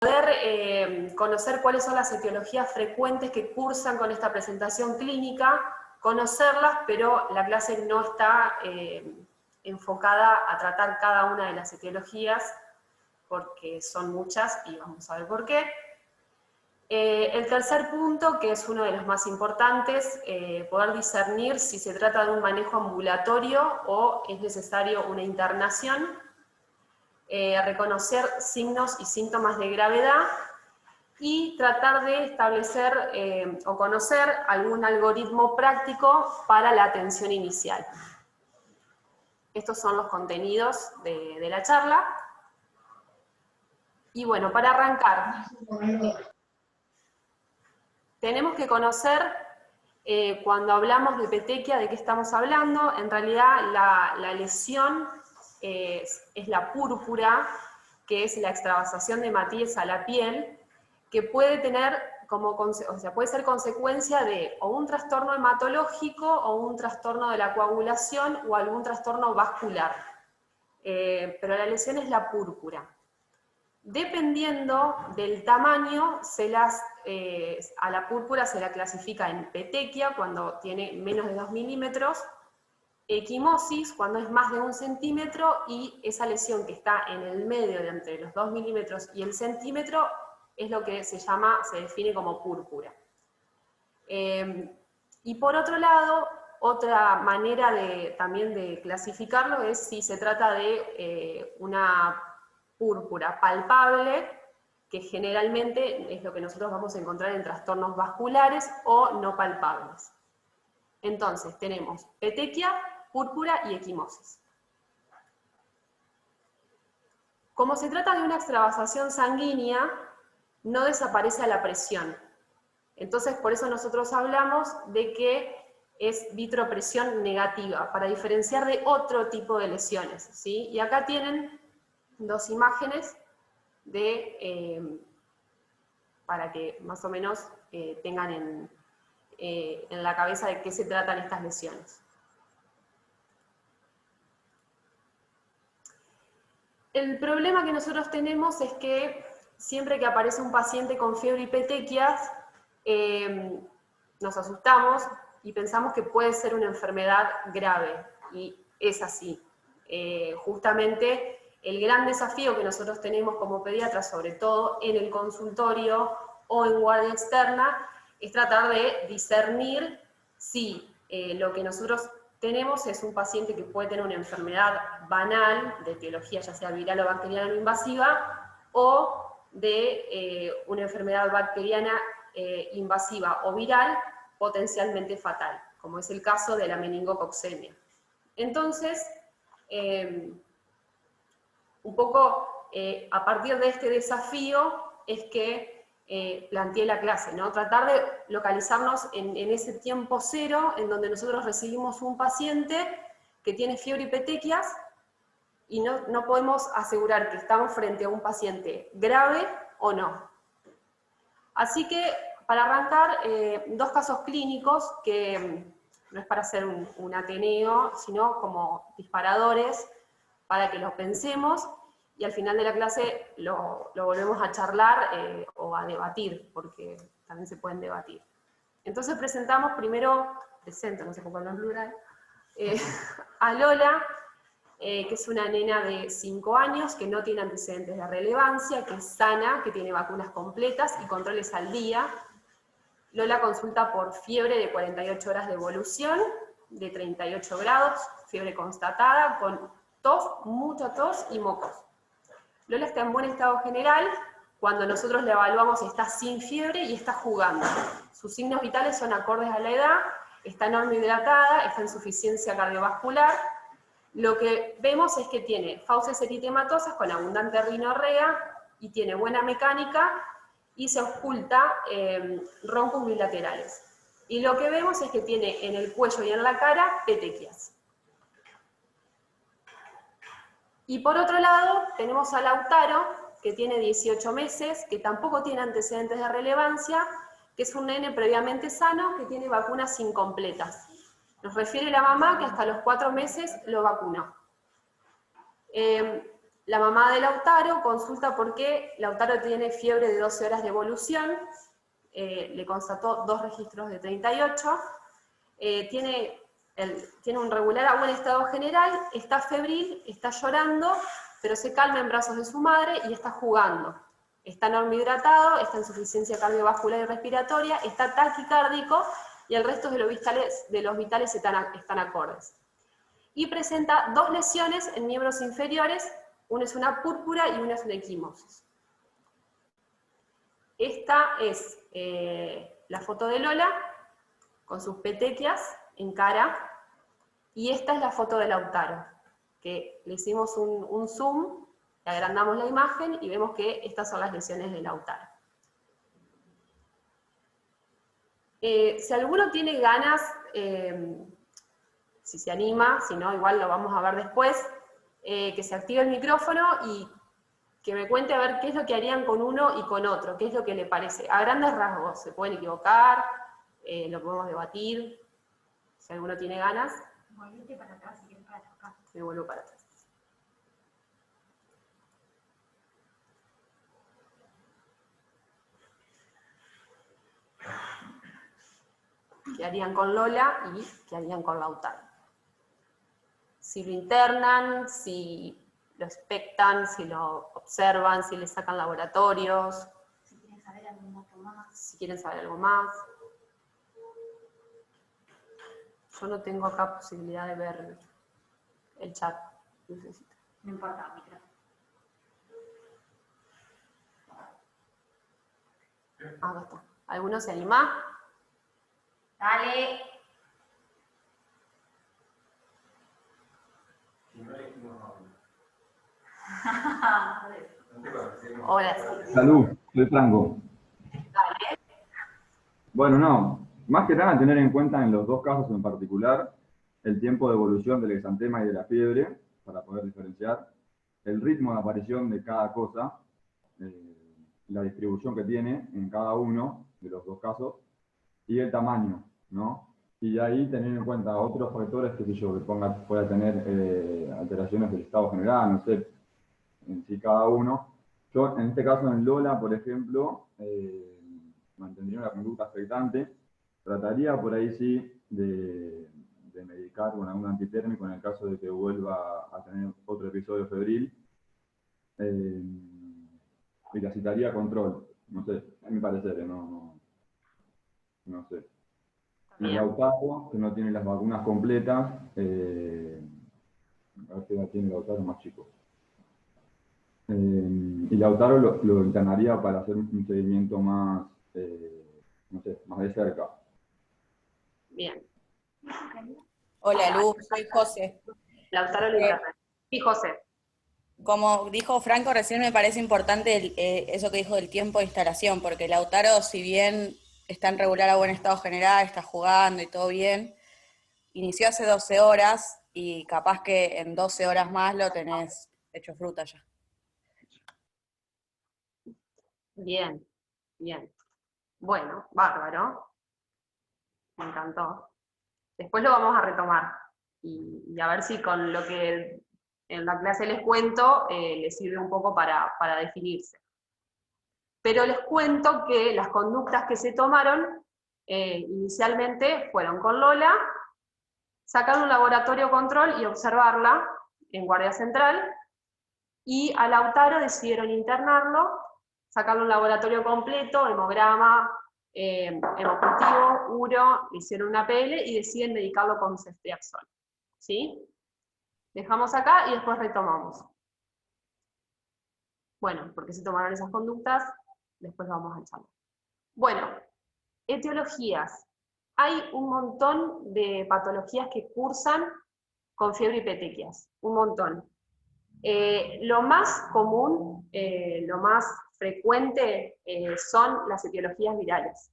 poder conocer cuáles son las etiologías frecuentes que cursan con esta presentación clínica, conocerlas, pero la clase no está enfocada a tratar cada una de las etiologías, porque son muchas y vamos a ver por qué. El tercer punto, que es uno de los más importantes, poder discernir si se trata de un manejo ambulatorio o es necesario una internación, reconocer signos y síntomas de gravedad y tratar de establecer o conocer algún algoritmo práctico para la atención inicial. Estos son los contenidos de la charla. Y bueno, para arrancar, tenemos que conocer, cuando hablamos de petequia, de qué estamos hablando. En realidad la lesión es la púrpura, que es la extravasación de hematíes a la piel, que puede tener puede ser consecuencia de o un trastorno hematológico o un trastorno de la coagulación o algún trastorno vascular. Pero la lesión es la púrpura. Dependiendo del tamaño, a la púrpura se la clasifica en petequia, cuando tiene menos de 2 milímetros, equimosis, cuando es más de 1 centímetro, y esa lesión que está en el medio de entre los 2 milímetros y el centímetro, es lo que se define como púrpura. Y por otro lado, otra manera también de clasificarlo es si se trata de una púrpura palpable, que generalmente es lo que nosotros vamos a encontrar en trastornos vasculares o no palpables. Entonces, tenemos petequia, púrpura y equimosis. Como se trata de una extravasación sanguínea, no desaparece a la presión. Entonces, por eso nosotros hablamos de que es vitropresión negativa, para diferenciar de otro tipo de lesiones, ¿sí? Y acá tienen dos imágenes para que más o menos tengan en la cabeza de qué se tratan estas lesiones. El problema que nosotros tenemos es que siempre que aparece un paciente con fiebre y petequias, nos asustamos y pensamos que puede ser una enfermedad grave, y es así. Justamente el gran desafío que nosotros tenemos como pediatras, sobre todo en el consultorio o en guardia externa, es tratar de discernir si lo que nosotros tenemos es un paciente que puede tener una enfermedad banal, de etiología ya sea viral o bacteriana no invasiva, o de una enfermedad bacteriana invasiva o viral potencialmente fatal, como es el caso de la meningococcemia. Entonces, un poco a partir de este desafío es que planteé la clase, ¿no? Tratar de localizarnos en ese tiempo cero, en donde nosotros recibimos un paciente que tiene fiebre y petequias, y no podemos asegurar que estamos frente a un paciente grave o no. Así que, para arrancar, dos casos clínicos que no es para hacer un ateneo, sino como disparadores para que los pensemos, y al final de la clase lo volvemos a charlar o a debatir, porque también se pueden debatir. Entonces presento, no sé cómo hablo en plural, a Lola, que es una nena de 5 años, que no tiene antecedentes de relevancia, que es sana, que tiene vacunas completas y controles al día. Lola consulta por fiebre de 48 horas de evolución, de 38 grados, fiebre constatada, con tos, mucha tos y mocos. Lola está en buen estado general. Cuando nosotros la evaluamos está sin fiebre y está jugando. Sus signos vitales son acordes a la edad, está normohidratada, está en suficiencia cardiovascular. Lo que vemos es que tiene fauces eritematosas con abundante rinorrea y tiene buena mecánica y se oculta roncos bilaterales. Y lo que vemos es que tiene en el cuello y en la cara petequias. Y por otro lado tenemos a Lautaro, que tiene 18 meses, que tampoco tiene antecedentes de relevancia, que es un nene previamente sano, que tiene vacunas incompletas. Nos refiere la mamá que hasta los 4 meses lo vacunó. la mamá de Lautaro consulta por qué Lautaro tiene fiebre de 12 horas de evolución, le constató 2 registros de 38, tiene un regular a buen estado general, está febril, está llorando, pero se calma en brazos de su madre y está jugando. Está normohidratado, está en insuficiencia cardiovascular y respiratoria, está taquicárdico y el resto de los vitales están acordes. Y presenta 2 lesiones en miembros inferiores, una es una púrpura y una es una equimosis. Esta es la foto de Lola, con sus petequias en cara, y esta es la foto de Lautaro, que le hicimos un zoom, le agrandamos la imagen y vemos que estas son las lesiones de Lautaro. Si alguno tiene ganas, si se anima, si no, igual lo vamos a ver después, que se active el micrófono y que me cuente a ver qué es lo que harían con uno y con otro, qué es lo que le parece. A grandes rasgos, se pueden equivocar, lo podemos debatir, si alguno tiene ganas. Volvete para atrás, si quieres, para acá. Me vuelvo para atrás. ¿Qué harían con Lola y qué harían con Lautaro? Si lo internan, si lo expectan, si lo observan, si le sacan laboratorios. Si quieren saber algún dato más. Si quieren saber algo más. Yo no tengo acá posibilidad de ver el chat. Necesito. No importa, micrófono. Acá está. ¿Alguno se anima? Dale. Hola. Salud, soy Franco. Dale. Bueno, no, más que nada tener en cuenta en los 2 casos en particular el tiempo de evolución del exantema y de la fiebre, para poder diferenciar, el ritmo de aparición de cada cosa, la distribución que tiene en cada uno de los 2 casos, y el tamaño, ¿no? Y de ahí tener en cuenta otros factores, qué sé yo, que pueda tener alteraciones del estado general, no sé, en sí cada uno. Yo, en este caso, en Lola, por ejemplo, mantendría una conducta expectante, trataría por ahí sí de medicar con algún antitérmico en el caso de que vuelva a tener otro episodio febril, y la citaría a control, no sé, a mi parecer, no sé. Y Lautaro, que no tiene las vacunas completas, a ver qué edad tiene Lautaro, más chico. Y Lautaro lo internaría para hacer un seguimiento más, no sé, más de cerca. Bien. Hola Lu, soy José. Lautaro lo interna. Sí, José. Como dijo Franco recién, me parece importante eso que dijo del tiempo de instalación, porque Lautaro, si bien está en regular a buen estado general, está jugando y todo bien, inició hace 12 horas y capaz que en 12 horas más lo tenés hecho fruta ya. Bien, bien. Bueno, bárbaro. Me encantó. Después lo vamos a retomar y a ver si con lo que en la clase les cuento les sirve un poco para definirse. Pero les cuento que las conductas que se tomaron inicialmente fueron con Lola, sacar un laboratorio control y observarla en guardia central, y a Lautaro decidieron internarlo, sacarle un laboratorio completo, hemograma, hemocultivo, uro, le hicieron una PL y deciden medicarlo con ceftriaxona. ¿Sí? Dejamos acá y después retomamos. Bueno, porque se tomaron esas conductas, después lo vamos a echar. Bueno, etiologías. Hay un montón de patologías que cursan con fiebre y petequias, un montón. Lo más común, lo más frecuente son las etiologías virales.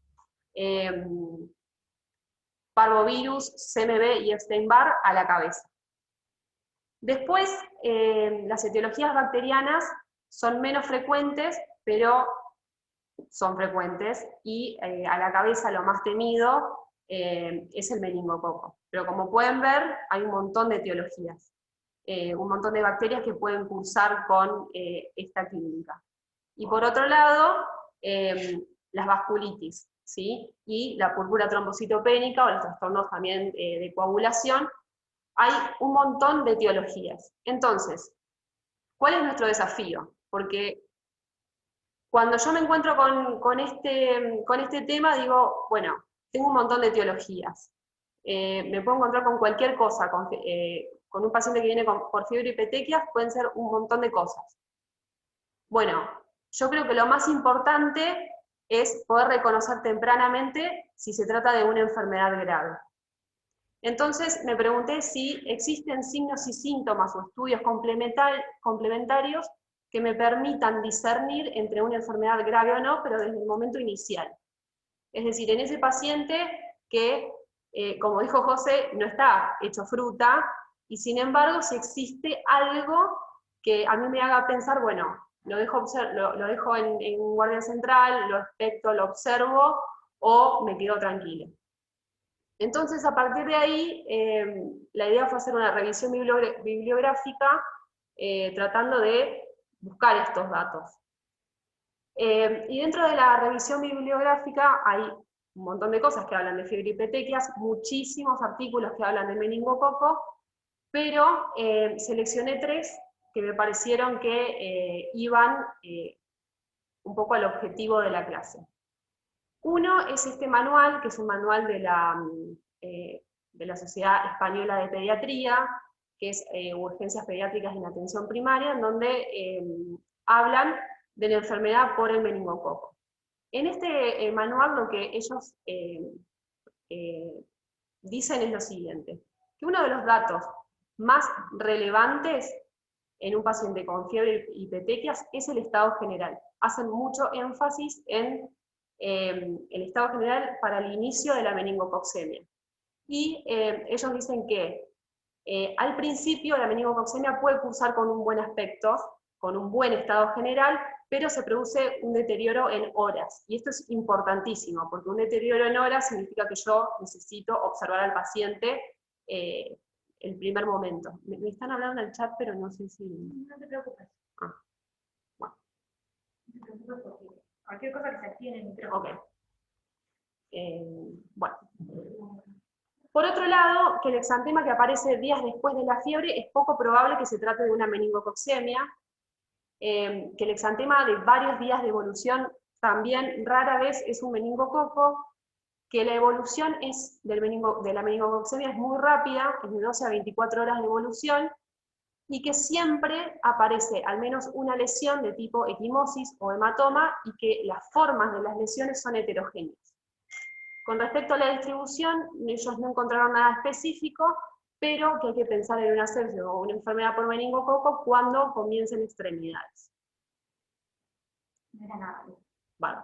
Parvovirus, CMV y Epstein-Barr a la cabeza. Después, las etiologías bacterianas son menos frecuentes, pero son frecuentes, y a la cabeza lo más temido es el meningococo. Pero como pueden ver, hay un montón de etiologías. un montón de bacterias que pueden cursar con esta clínica. Y por otro lado, las vasculitis, ¿sí? Y la púrpura trombocitopénica o los trastornos también de coagulación. Hay un montón de etiologías. Entonces, ¿cuál es nuestro desafío? Porque cuando yo me encuentro con este tema, digo, bueno, tengo un montón de etiologías. Me puedo encontrar con cualquier cosa, con un paciente que viene por fiebre y petequias, pueden ser un montón de cosas. Bueno, yo creo que lo más importante es poder reconocer tempranamente si se trata de una enfermedad grave. Entonces me pregunté si existen signos y síntomas o estudios complementarios que me permitan discernir entre una enfermedad grave o no, pero desde el momento inicial. Es decir, en ese paciente que, como dijo José, no está hecho fruta, y sin embargo, si existe algo que a mí me haga pensar, bueno, lo dejo en guardia central, lo expecto, lo observo, o me quedo tranquila. Entonces, a partir de ahí, la idea fue hacer una revisión bibliográfica tratando de buscar estos datos. Y dentro de la revisión bibliográfica hay un montón de cosas que hablan de fiebre y petequias, muchísimos artículos que hablan de meningococo, pero seleccioné 3 que me parecieron que iban un poco al objetivo de la clase. Uno es este manual, que es un manual de la Sociedad Española de Pediatría, que es Urgencias Pediátricas en Atención Primaria, en donde hablan de la enfermedad por el meningococo. En este manual lo que ellos dicen es lo siguiente, que uno de los datos más relevantes en un paciente con fiebre y petequias es el estado general. Hacen mucho énfasis en el estado general para el inicio de la meningococcemia. Y ellos dicen que al principio la meningococcemia puede cursar con un buen aspecto, con un buen estado general, pero se produce un deterioro en horas. Y esto es importantísimo, porque un deterioro en horas significa que yo necesito observar al paciente el primer momento. Me están hablando en el chat, pero no sé si... No te preocupes. Ah, bueno. No te preocupes porque cualquier cosa que se active en el micrófono. Ok. Bueno. Por otro lado, que el exantema que aparece días después de la fiebre es poco probable que se trate de una meningococcemia, que el exantema de varios días de evolución también rara vez es un meningococo, que la evolución de la meningococcemia es muy rápida, es de 12 a 24 horas de evolución, y que siempre aparece al menos una lesión de tipo equimosis o hematoma, y que las formas de las lesiones son heterogéneas. Con respecto a la distribución, ellos no encontraron nada específico, pero que hay que pensar en una sepsis o una enfermedad por meningococo cuando comiencen extremidades. No era nada. Vale.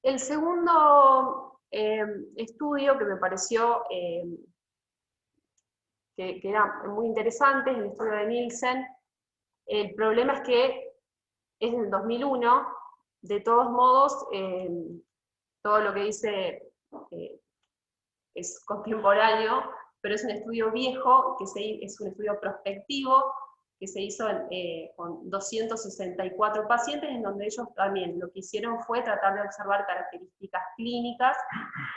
El segundo estudio que me pareció que era muy interesante es el estudio de Nielsen. El problema es que es del 2001, de todos modos, todo lo que dice es contemporáneo, pero es un estudio viejo, es un estudio prospectivo, que se hizo con 264 pacientes, en donde ellos también lo que hicieron fue tratar de observar características clínicas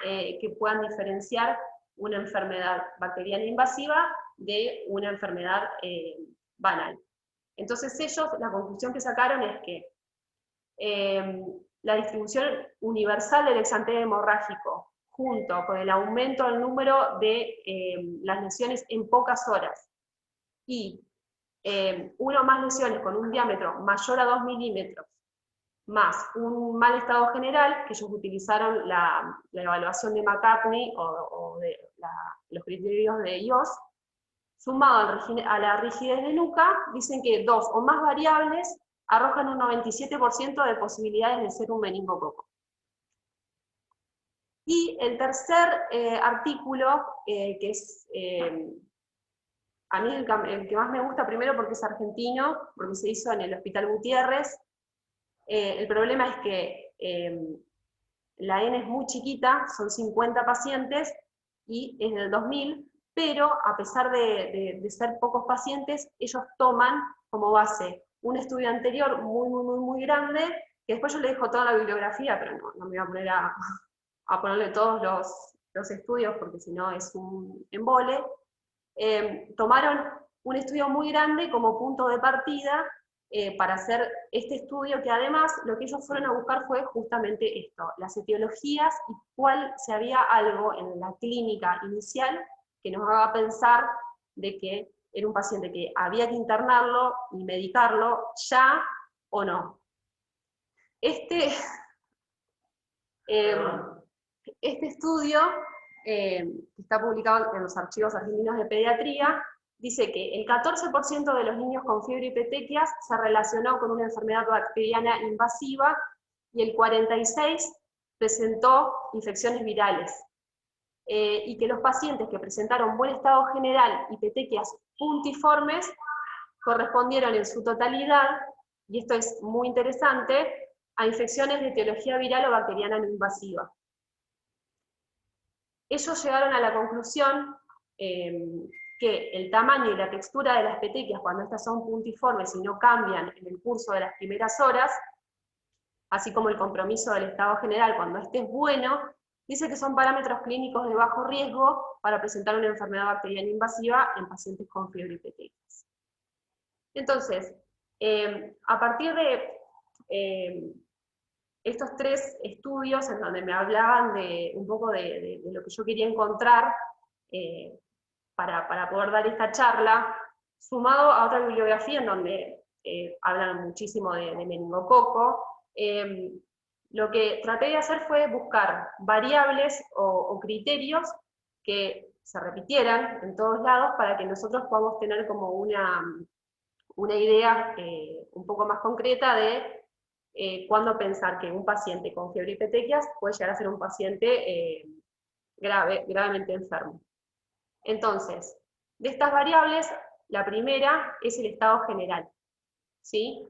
que puedan diferenciar una enfermedad bacteriana invasiva de una enfermedad banal. Entonces ellos, la conclusión que sacaron es que la distribución universal del exantema hemorrágico, junto con el aumento del número de las lesiones en pocas horas, y una o más lesiones con un diámetro mayor a 2 milímetros, más un mal estado general, que ellos utilizaron la evaluación de McCartney o de los criterios de IOS, sumado a la rigidez de nuca, dicen que 2 o más variables arrojan un 97% de posibilidades de ser un meningococo. Y el tercer artículo, que es a mí el que más me gusta, primero porque es argentino, porque se hizo en el Hospital Gutiérrez. El problema es que la N es muy chiquita, son 50 pacientes, y es del 2000, pero a pesar de ser pocos pacientes, ellos toman como base un estudio anterior muy grande, que después yo le dejo toda la bibliografía, pero no me voy a poner a ponerle todos los estudios, porque si no es un embole. Tomaron un estudio muy grande como punto de partida para hacer este estudio, que además lo que ellos fueron a buscar fue justamente esto, las etiologías y si había algo en la clínica inicial que nos haga pensar de que era un paciente que había que internarlo y medicarlo ya o no. Este estudio, que está publicado en los archivos argentinos de pediatría, dice que el 14% de los niños con fiebre y petequias se relacionó con una enfermedad bacteriana invasiva y el 46% presentó infecciones virales. Y que los pacientes que presentaron buen estado general y petequias puntiformes correspondieron en su totalidad, y esto es muy interesante, a infecciones de etiología viral o bacteriana no invasiva. Ellos llegaron a la conclusión que el tamaño y la textura de las petequias, cuando estas son puntiformes y no cambian en el curso de las primeras horas, así como el compromiso del estado general cuando este es bueno, dice que son parámetros clínicos de bajo riesgo para presentar una enfermedad bacteriana invasiva en pacientes con fiebre y petequias. Entonces, a partir de estos 3 estudios en donde me hablaban un poco de lo que yo quería encontrar para poder dar esta charla, sumado a otra bibliografía en donde hablan muchísimo de meningococo, lo que traté de hacer fue buscar variables o criterios que se repitieran en todos lados para que nosotros podamos tener como una idea un poco más concreta de cuándo pensar que un paciente con fiebre y petequias puede llegar a ser un paciente gravemente enfermo. Entonces, de estas variables, la primera es el estado general, ¿sí?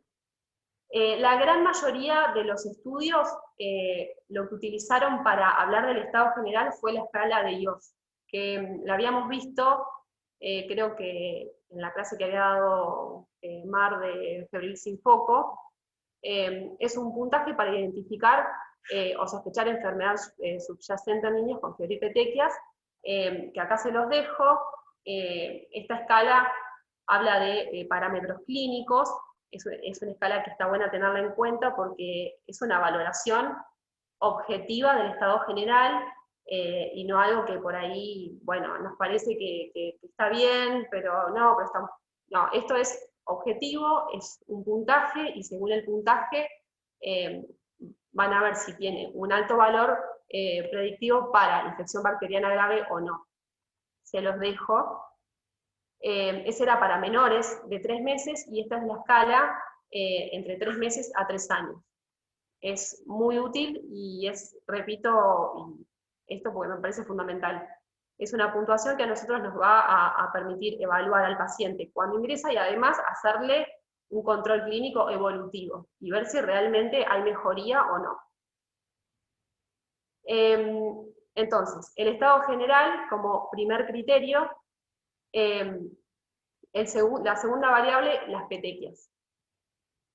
La gran mayoría de los estudios lo que utilizaron para hablar del estado general fue la escala de IOS, que la habíamos visto, creo que en la clase que había dado Mar de Febril sin foco. Es un puntaje para identificar o sospechar enfermedad subyacente en niños con fiebre y petequias, que acá se los dejo. Esta escala habla de parámetros clínicos, es una escala que está buena tenerla en cuenta porque es una valoración objetiva del estado general, y no algo que por ahí, bueno, nos parece que está bien, pero no, no, esto es objetivo, es un puntaje, y según el puntaje van a ver si tiene un alto valor predictivo para infección bacteriana grave o no. Se los dejo. Ese era para menores de 3 meses, y esta es la escala entre 3 meses a 3 años. Es muy útil y repito, esto porque me parece fundamental, es una puntuación que a nosotros nos va a permitir evaluar al paciente cuando ingresa y además hacerle un control clínico evolutivo y ver si realmente hay mejoría o no. Entonces, el estado general como primer criterio, la segunda variable, las petequias.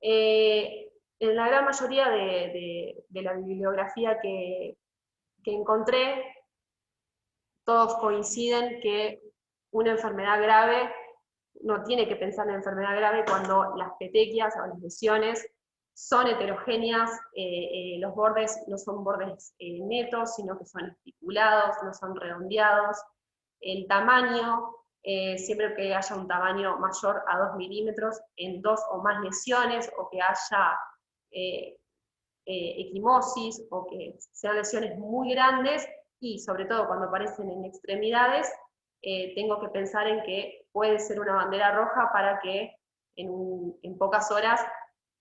En la gran mayoría de la bibliografía que encontré, todos coinciden que una enfermedad grave, no tiene que pensar en enfermedad grave cuando las petequias o las lesiones son heterogéneas, los bordes no son bordes netos, sino que son estipulados, no son redondeados. El tamaño, siempre que haya un tamaño mayor a 2 milímetros en 2 o más lesiones, o que haya equimosis, o que sean lesiones muy grandes, y sobre todo cuando aparecen en extremidades, tengo que pensar en que puede ser una bandera roja para que en pocas horas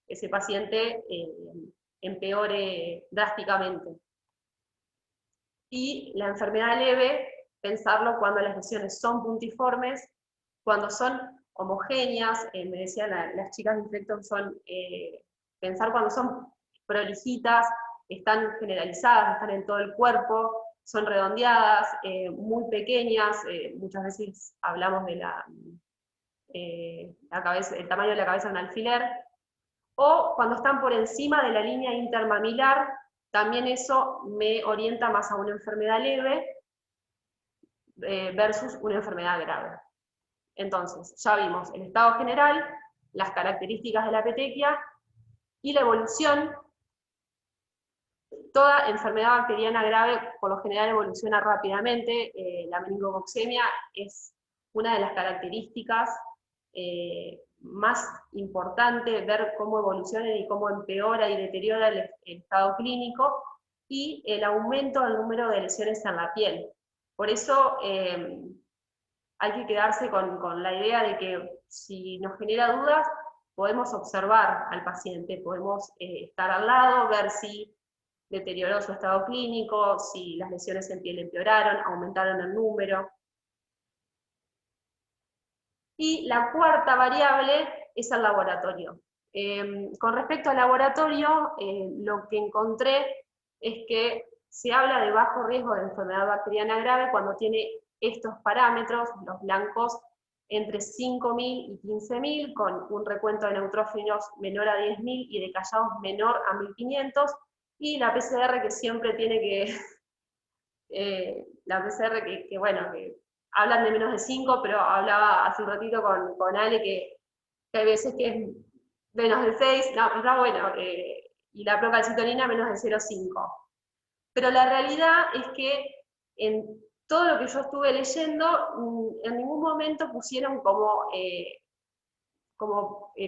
ese paciente empeore drásticamente. Y la enfermedad leve, pensarlo cuando las lesiones son puntiformes, cuando son homogéneas, me decían las chicas de infecto, pensar cuando son prolijitas, están generalizadas, están en todo el cuerpo, son redondeadas, muy pequeñas, muchas veces hablamos de la cabeza, el tamaño de la cabeza de un alfiler, o cuando están por encima de la línea intermamilar, también eso me orienta más a una enfermedad leve versus una enfermedad grave. Entonces, ya vimos el estado general, las características de la petequia y la evolución. Toda enfermedad bacteriana grave por lo general evoluciona rápidamente. La meningococcemia es una de las características más importantes, ver cómo evoluciona y cómo empeora y deteriora el estado clínico, y el aumento del número de lesiones en la piel. Por eso hay que quedarse con la idea de que si nos genera dudas, podemos observar al paciente, podemos estar al lado, ver si deterioró su estado clínico, si las lesiones en piel empeoraron, aumentaron el número. Y la cuarta variable es el laboratorio. Con respecto al laboratorio, lo que encontré es que se habla de bajo riesgo de enfermedad bacteriana grave cuando tiene estos parámetros, los blancos entre 5.000 y 15.000, con un recuento de neutrófilos menor a 10.000 y de callados menor a 1.500, y la PCR que siempre tiene que, la PCR que bueno, que hablan de menos de 5, pero hablaba hace un ratito con Ale que hay veces que es menos de 6, no, está bueno, y la procalcitonina menos de 0,5. Pero la realidad es que en todo lo que yo estuve leyendo, en ningún momento pusieron como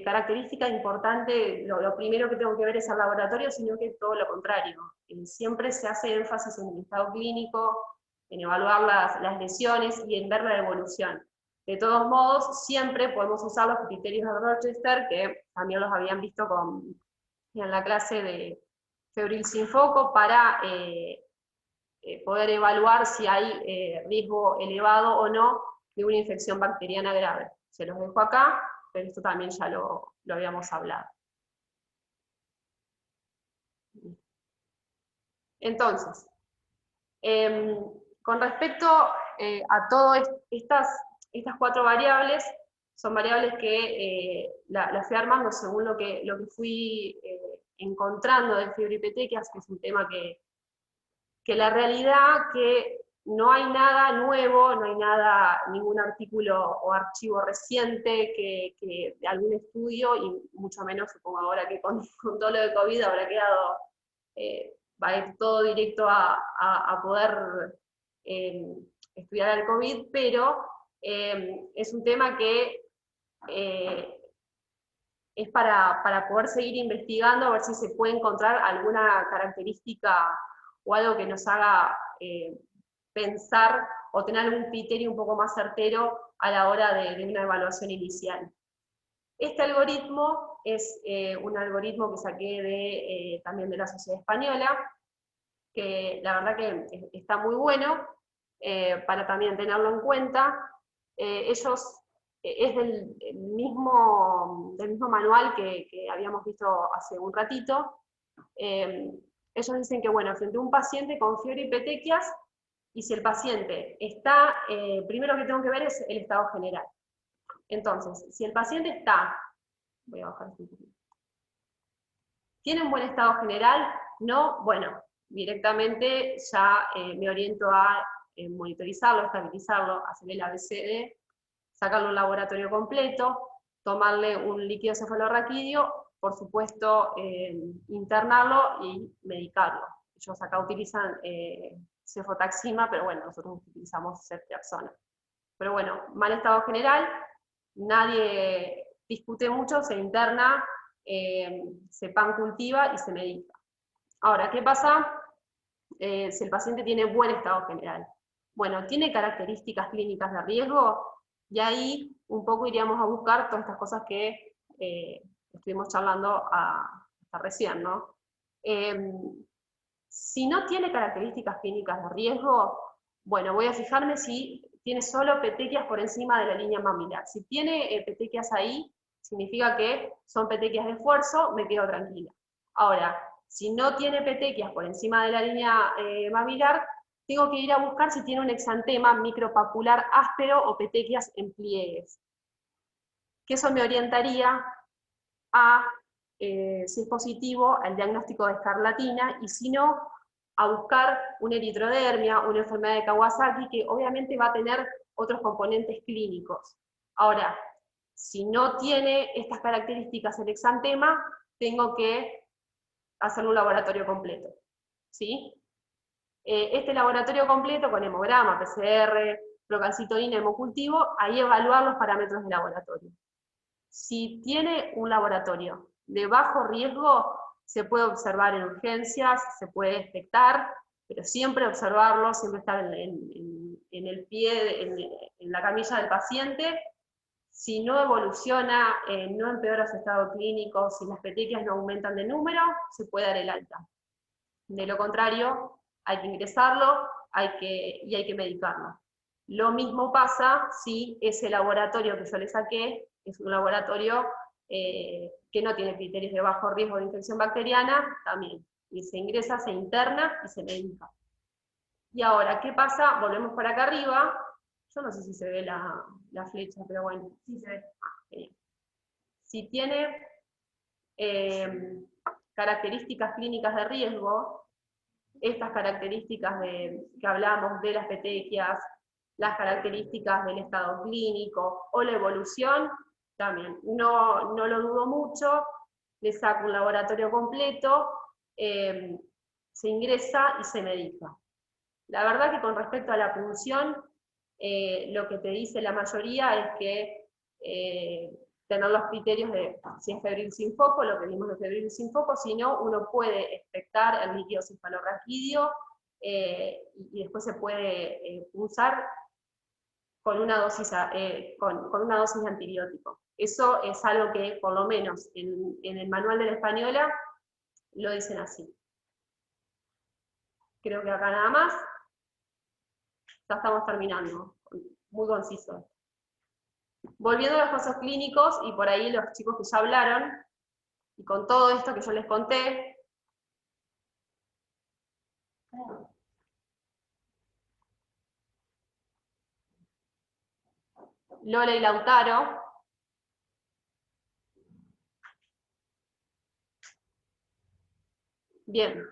característica importante, lo primero que tengo que ver es el laboratorio, sino que todo lo contrario. Siempre se hace énfasis en el estado clínico, en evaluar las lesiones y en ver la evolución. De todos modos, siempre podemos usar los criterios de Rochester, que también los habían visto en la clase de febril sin foco, para poder evaluar si hay riesgo elevado o no de una infección bacteriana grave. Se los dejo acá, pero esto también ya lo habíamos hablado. Entonces, con respecto a todas estas 4 variables, son variables que las fui armando según lo que fui encontrando de fiebre y petequias, que es un tema que la realidad que no hay nada nuevo, no hay nada, ningún artículo o archivo reciente de algún estudio, y mucho menos supongo ahora que con todo lo de COVID habrá quedado, va a ir todo directo a poder estudiar el COVID, pero es un tema que es para poder seguir investigando, a ver si se puede encontrar alguna característica o algo que nos haga pensar o tener algún criterio un poco más certero a la hora de una evaluación inicial. Este algoritmo es un algoritmo que saqué también de la Sociedad Española, que la verdad que está muy bueno, para también tenerlo en cuenta. Ellos, es del mismo manual que habíamos visto hace un ratito. Ellos dicen que, bueno, frente a un paciente con fiebre y petequias, y si el paciente está, primero que tengo que ver es el estado general. Entonces, si el paciente está, voy a bajar un poquito, tiene un buen estado general, no, bueno, directamente ya me oriento a monitorizarlo, estabilizarlo, hacerle el ABCD, sacarle un laboratorio completo, tomarle un líquido cefalorraquídeo, por supuesto internarlo y medicarlo. Ellos acá utilizan cefotaxima, pero bueno, nosotros utilizamos ceftriaxona. Pero bueno, mal estado general, nadie discute mucho, se interna, se pancultiva y se medica. Ahora, ¿qué pasa si el paciente tiene buen estado general? Bueno, ¿tiene características clínicas de riesgo? Y ahí un poco iríamos a buscar todas estas cosas que estuvimos charlando hasta recién, ¿no? Si no tiene características clínicas de riesgo, bueno, voy a fijarme si tiene solo petequias por encima de la línea mamilar. Si tiene petequias ahí, significa que son petequias de esfuerzo, me quedo tranquila. Ahora, si no tiene petequias por encima de la línea mamilar, tengo que ir a buscar si tiene un exantema micropapular áspero o petequias en pliegues. Que eso me orientaría a, si es positivo, al diagnóstico de escarlatina, y si no, a buscar una eritrodermia, una enfermedad de Kawasaki, que obviamente va a tener otros componentes clínicos. Ahora, si no tiene estas características el exantema, tengo que hacer un laboratorio completo, ¿sí? Este laboratorio completo con hemograma, PCR, procalcitonina, hemocultivo, ahí evaluar los parámetros de laboratorio. Si tiene un laboratorio de bajo riesgo, se puede observar en urgencias, se puede detectar, pero siempre observarlo, siempre estar en el pie, en la camilla del paciente. Si no evoluciona, no empeora su estado clínico, si las petequias no aumentan de número, se puede dar el alta. De lo contrario, hay que ingresarlo y hay que medicarlo. Lo mismo pasa si ese laboratorio que yo le saqué es un laboratorio que no tiene criterios de bajo riesgo de infección bacteriana, también. Y se ingresa, se interna y se medica. Y ahora, ¿qué pasa? Volvemos para acá arriba. Yo no sé si se ve la flecha, pero bueno, sí se ve. Genial. Si tiene características clínicas de riesgo, estas características que hablamos de las petequias, las características del estado clínico o la evolución, también. No lo dudo mucho, le saco un laboratorio completo, se ingresa y se medica. La verdad que con respecto a la punción, lo que te dice la mayoría es que tener los criterios de si es febril sin foco, lo que vimos de febril sin foco, si no, uno puede expectar el líquido cefalorraquídeo y después se puede pulsar con una dosis de antibiótico. Eso es algo que, por lo menos, en el manual de la española, lo dicen así. Creo que acá nada más. Ya estamos terminando. Muy conciso. Volviendo a los casos clínicos, y por ahí los chicos que ya hablaron, y con todo esto que yo les conté, Lola y Lautaro, bien.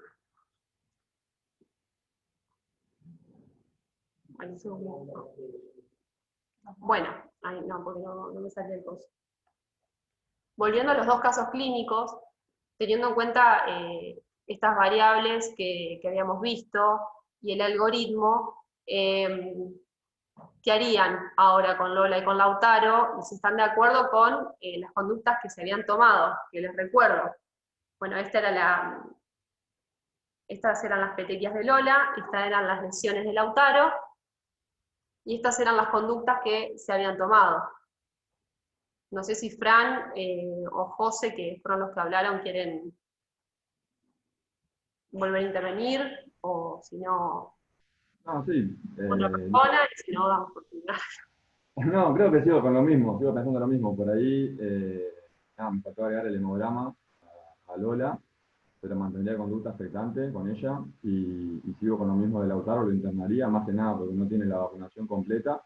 Bueno, ay, no, porque no me sale el coso. Volviendo a los dos casos clínicos, teniendo en cuenta estas variables que habíamos visto y el algoritmo, ¿qué harían ahora con Lola y con Lautaro? Y si están de acuerdo con las conductas que se habían tomado, que les recuerdo. Bueno, estas eran las petequias de Lola, estas eran las lesiones de Lautaro, y estas eran las conductas que se habían tomado. No sé si Fran o José, que fueron los que hablaron, quieren volver a intervenir, o si no, No, sí. otra persona, y si no, damos oportunidad. No, creo que sigo con lo mismo, sigo pensando lo mismo. Por ahí, me faltó agregar el hemograma a Lola, pero mantendría conducta expectante con ella, y sigo con lo mismo de Lautaro, lo internaría, más que nada porque no tiene la vacunación completa,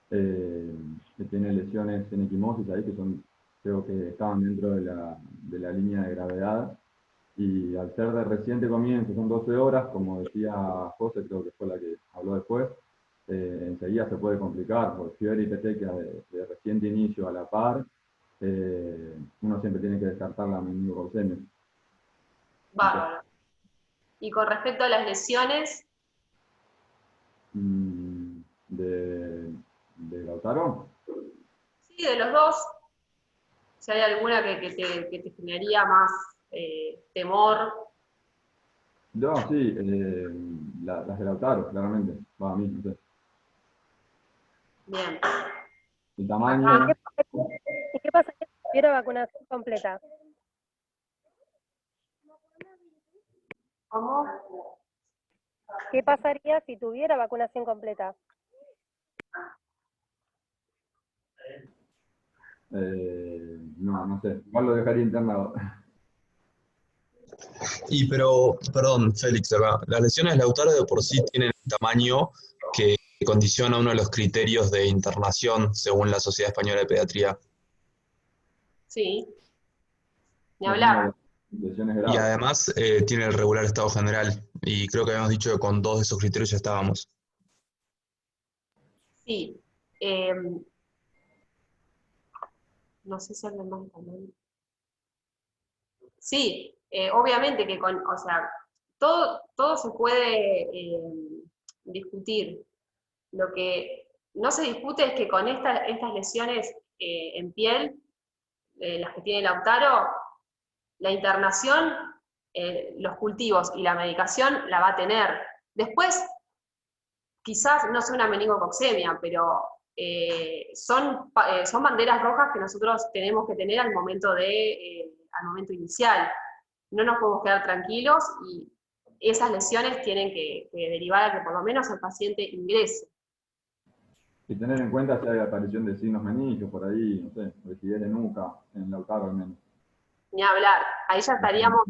que tiene lesiones en equimosis ahí, que creo que estaban dentro de la línea de gravedad, y al ser de reciente comienzo, son 12 horas, como decía José, creo que fue la que habló después, enseguida se puede complicar, por fiebre y petequia de reciente inicio a la par, uno siempre tiene que descartar la meningococemia. Bárbaro. Y con respecto a las lesiones, ¿de Lautaro? sí, de los dos, si hay alguna que te generaría más temor. No, sí, las de Lautaro, claramente, va a mí, no sé. Bien. El tamaño... Acá. ¿Y qué pasa si tuviera vacunación completa? ¿Cómo? ¿Qué pasaría si tuviera vacunación completa? No sé, igual lo dejaría internado. Pero, perdón, Félix, acá. Las lesiones de Lautaro de por sí tienen tamaño que condiciona uno de los criterios de internación según la Sociedad Española de Pediatría. Sí, ni No hablar. tiene lesiones Y graves. además tiene el regular estado general, y creo que habíamos dicho que con 2 de esos criterios ya estábamos. Sí. No sé si alguien más también. Sí, obviamente que o sea, todo se puede discutir. Lo que no se discute es que con estas lesiones en piel, las que tiene Lautaro, la internación, los cultivos y la medicación la va a tener. Después, quizás no sea una meningococcemia, pero son banderas rojas que nosotros tenemos que tener al momento inicial. No nos podemos quedar tranquilos y esas lesiones tienen que derivar a que por lo menos el paciente ingrese. Y tener en cuenta si hay aparición de signos meningios por ahí, no sé, rigidez de nuca, en Lautaro al menos. Ni hablar, ahí ya estaríamos.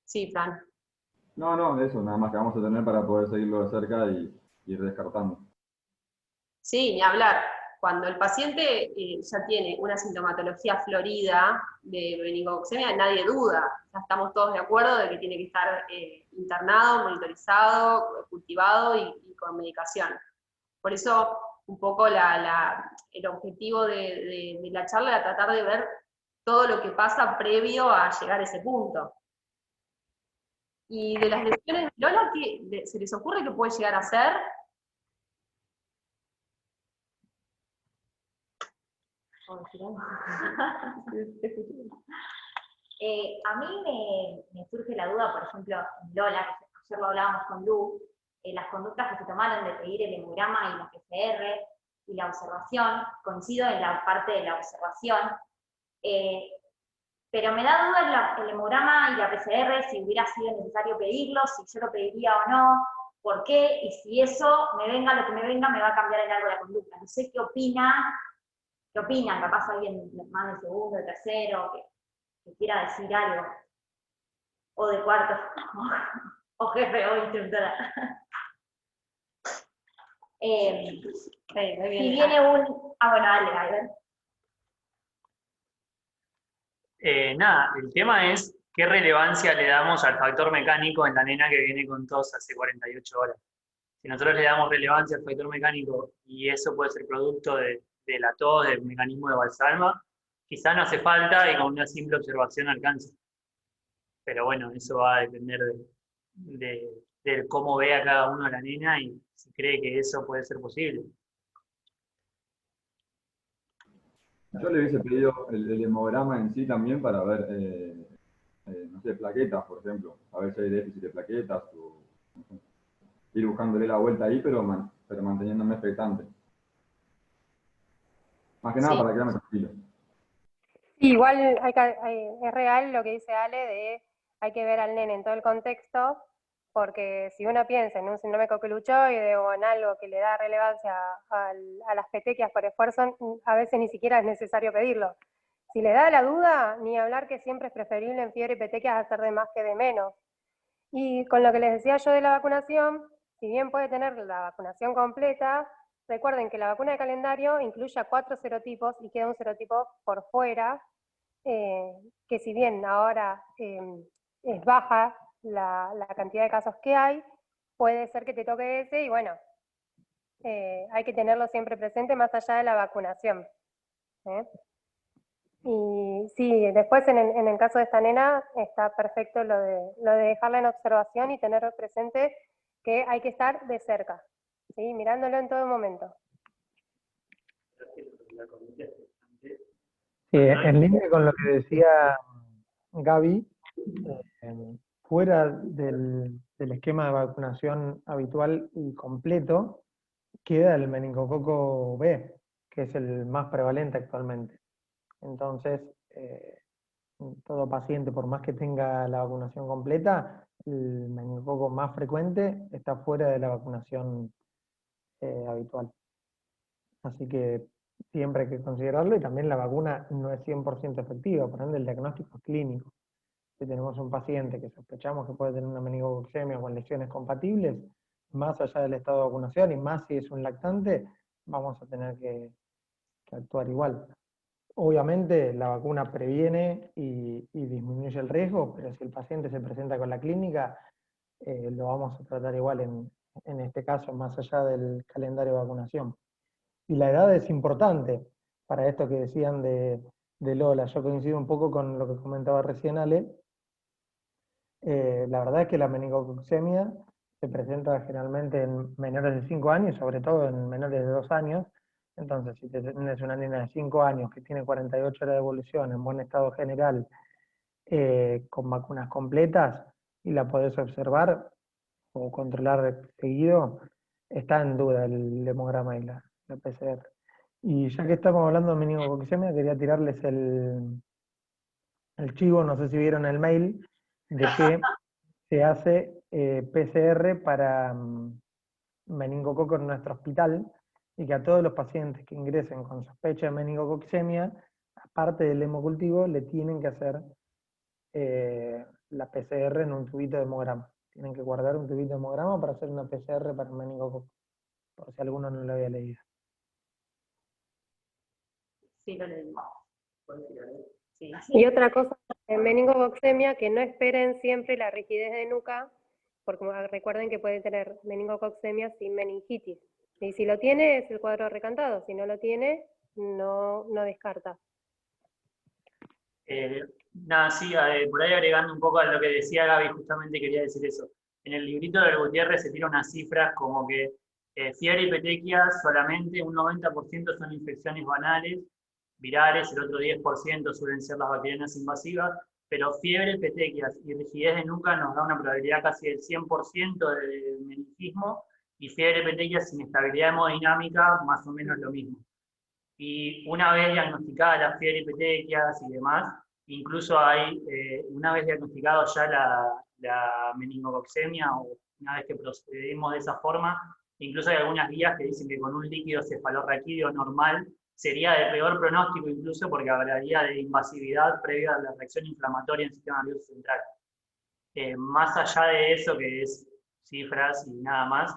Sí, Fran. No, eso, nada más que vamos a tener para poder seguirlo de cerca y ir descartando. Sí, ni hablar. Cuando el paciente ya tiene una sintomatología florida de meningococcemia, nadie duda. Ya estamos todos de acuerdo de que tiene que estar internado, monitorizado, cultivado y con medicación. Por eso, un poco el objetivo de la charla era tratar de ver todo lo que pasa previo a llegar a ese punto. Y de las lesiones de Lola, ¿qué se les ocurre que puede llegar a ser? A mí me surge la duda, por ejemplo, en Lola, que ayer lo hablábamos con Lu, las conductas que se tomaron de pedir el hemograma y la PCR y la observación, coincido en la parte de la observación, pero me da duda el hemograma y la PCR, si hubiera sido necesario pedirlo, si yo lo pediría o no, por qué, y si eso, me venga lo que me venga, me va a cambiar en algo la conducta. No sé qué opinan, capaz alguien más de segundo, de tercero, que quiera decir algo, o de cuarto, o jefe, o instructora. Si viene un... Ah, bueno, dale, Gabriel. Nada, el tema es qué relevancia le damos al factor mecánico en la nena que viene con tos hace 48 horas. Si nosotros le damos relevancia al factor mecánico y eso puede ser producto de la tos, del mecanismo de Valsalva, quizá no hace falta y con una simple observación alcanza. Pero bueno, eso va a depender de cómo vea cada uno a la nena y si cree que eso puede ser posible. Yo le hubiese pedido el hemograma en sí también para ver, no sé, plaquetas, por ejemplo, a ver si hay déficit de plaquetas, o no sé, ir buscándole la vuelta ahí, pero manteniéndome expectante. Más que nada Sí. para quedarme tranquilo. Sí, igual es real lo que dice Ale de hay que ver al nene en todo el contexto, porque si uno piensa en un síndrome coqueluchoide o en algo que le da relevancia a las petequias por esfuerzo, a veces ni siquiera es necesario pedirlo. Si le da la duda, ni hablar que siempre es preferible en fiebre y petequias hacer de más que de menos. Y con lo que les decía yo de la vacunación, si bien puede tener la vacunación completa, recuerden que la vacuna de calendario incluye a 4 serotipos y queda un serotipo por fuera, que si bien ahora es baja la cantidad de casos que hay, puede ser que te toque ese y bueno, hay que tenerlo siempre presente más allá de la vacunación. Y sí, después en el caso de esta nena está perfecto lo de dejarla en observación y tener presente que hay que estar de cerca, ¿sí? Mirándolo en todo momento. En línea con lo que decía Gaby, fuera del esquema de vacunación habitual y completo, queda el meningococo B, que es el más prevalente actualmente. Entonces, todo paciente, por más que tenga la vacunación completa, el meningococo más frecuente está fuera de la vacunación habitual. Así que siempre hay que considerarlo, y también la vacuna no es 100% efectiva, por ende el diagnóstico es clínico. Si tenemos un paciente que sospechamos que puede tener una meningococcemia con lesiones compatibles, más allá del estado de vacunación, y más si es un lactante, vamos a tener que actuar igual. Obviamente la vacuna previene y disminuye el riesgo, pero si el paciente se presenta con la clínica, lo vamos a tratar igual en este caso, más allá del calendario de vacunación. Y la edad es importante para esto que decían de Lola. Yo coincido un poco con lo que comentaba recién Ale. La verdad es que la meningococcemia se presenta generalmente en menores de 5 años, sobre todo en menores de 2 años. Entonces, si tienes una nena de 5 años que tiene 48 horas de evolución, en buen estado general, con vacunas completas, y la podés observar o controlar seguido, está en duda el hemograma y la PCR. Y ya que estamos hablando de meningococcemia, quería tirarles el chivo, no sé si vieron el mail, de que se hace PCR para meningococo en nuestro hospital, y que a todos los pacientes que ingresen con sospecha de meningococcemia, aparte del hemocultivo, le tienen que hacer la PCR en un tubito de hemograma. Tienen que guardar un tubito de hemograma para hacer una PCR para el meningococo, por si alguno no lo había leído. Sí, lo leí. Sí. Y otra cosa, en meningococcemia, que no esperen siempre la rigidez de nuca, porque recuerden que puede tener meningococcemia sin meningitis. Y si lo tiene, es el cuadro recantado. Si no lo tiene, no descarta. Nada, sí, por ahí agregando un poco a lo que decía Gaby, justamente quería decir eso. En el librito de Gutiérrez se tira unas cifras como que fiebre y petequias solamente un 90% son infecciones banales, virales, el otro 10% suelen ser las bacterianas invasivas, pero fiebre, petequias y rigidez de nuca nos da una probabilidad casi del 100% de meningismo, y fiebre, petequias sin estabilidad hemodinámica, más o menos lo mismo. Y una vez diagnosticada la fiebre y petequias y demás, incluso hay, una vez diagnosticado ya la meningococcemia, o una vez que procedemos de esa forma, incluso hay algunas guías que dicen que con un líquido cefalorraquídeo normal sería de peor pronóstico, incluso porque hablaría de invasividad previa a la reacción inflamatoria en el sistema nervioso central. Más allá de eso, que es cifras y nada más,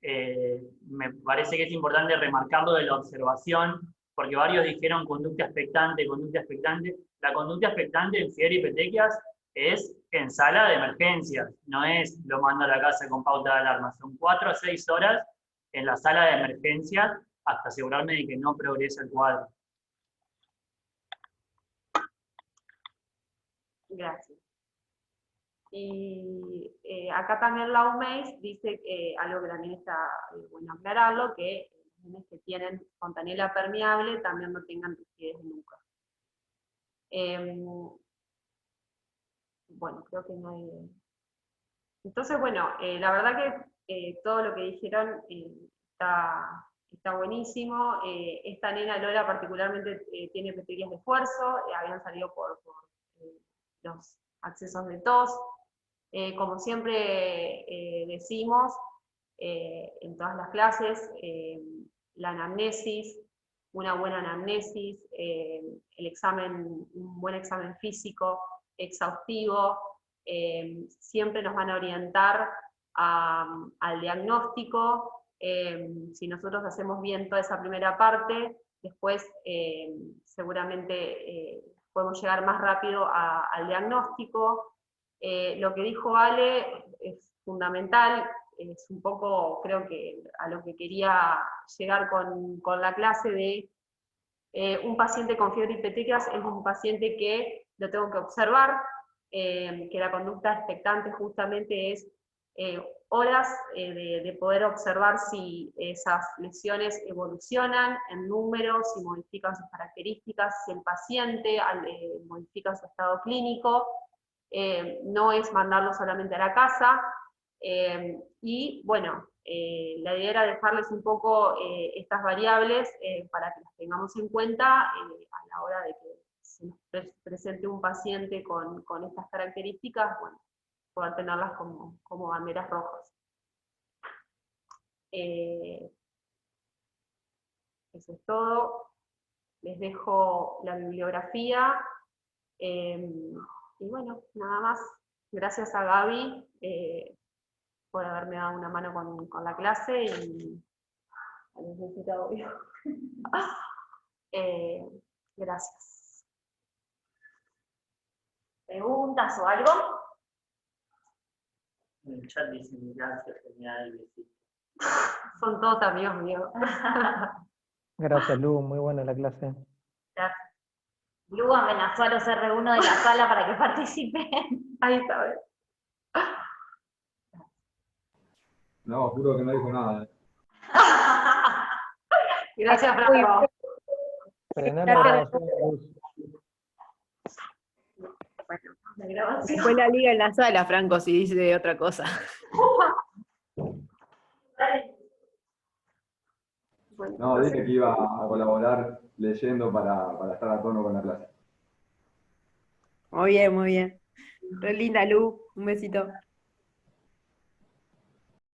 me parece que es importante remarcarlo de la observación, porque varios dijeron conducta expectante, conducta expectante. La conducta expectante en fiebre y petequias es en sala de emergencias, no es lo mando a la casa con pauta de alarma. Son 4 a 6 horas en la sala de emergencias hasta asegurarme de que no progrese el cuadro. Gracias. Y acá también la UMEIS dice algo que también está bueno aclararlo, que los niños que tienen fontanela permeable también no tengan rigidez de nuca. Bueno, creo que no hay... Entonces, bueno, la verdad que todo lo que dijeron está buenísimo. Esta nena Lola particularmente tiene petequias de esfuerzo, habían salido por los accesos de tos. Como siempre decimos en todas las clases, la anamnesis, una buena anamnesis, el examen, un buen examen físico exhaustivo, siempre nos van a orientar al diagnóstico. Si nosotros hacemos bien toda esa primera parte, después seguramente podemos llegar más rápido al diagnóstico. Lo que dijo Ale es fundamental, es un poco, creo que a lo que quería llegar con la clase de un paciente con fiebre y petequias es un paciente que lo tengo que observar, que la conducta expectante justamente es horas de poder observar si esas lesiones evolucionan en número, si modifican sus características, si el paciente modifica su estado clínico. No es mandarlo solamente a la casa, y bueno, la idea era dejarles un poco estas variables para que las tengamos en cuenta a la hora de que se nos presente un paciente con estas características, bueno, poder tenerlas como banderas rojas. Eso es todo. Les dejo la bibliografía. Y bueno, nada más. Gracias a Gaby por haberme dado una mano con la clase y a los necesitados, obvio. Gracias. ¿Preguntas o algo? En el chat dicen gracias, genial, besito. Son todos amigos míos. Gracias, Lu, muy buena la clase. Gracias. Lu amenazó a los R1 de la sala para que participen. Ahí está. No, juro que no dijo nada. Gracias, Franco. Frená la grabación, Luz. La grabación. Después la liga en la sala, Franco, si dice otra cosa. No, dije que iba a colaborar leyendo para estar a tono con la clase. Muy bien, muy bien. Re linda, Lu. Un besito.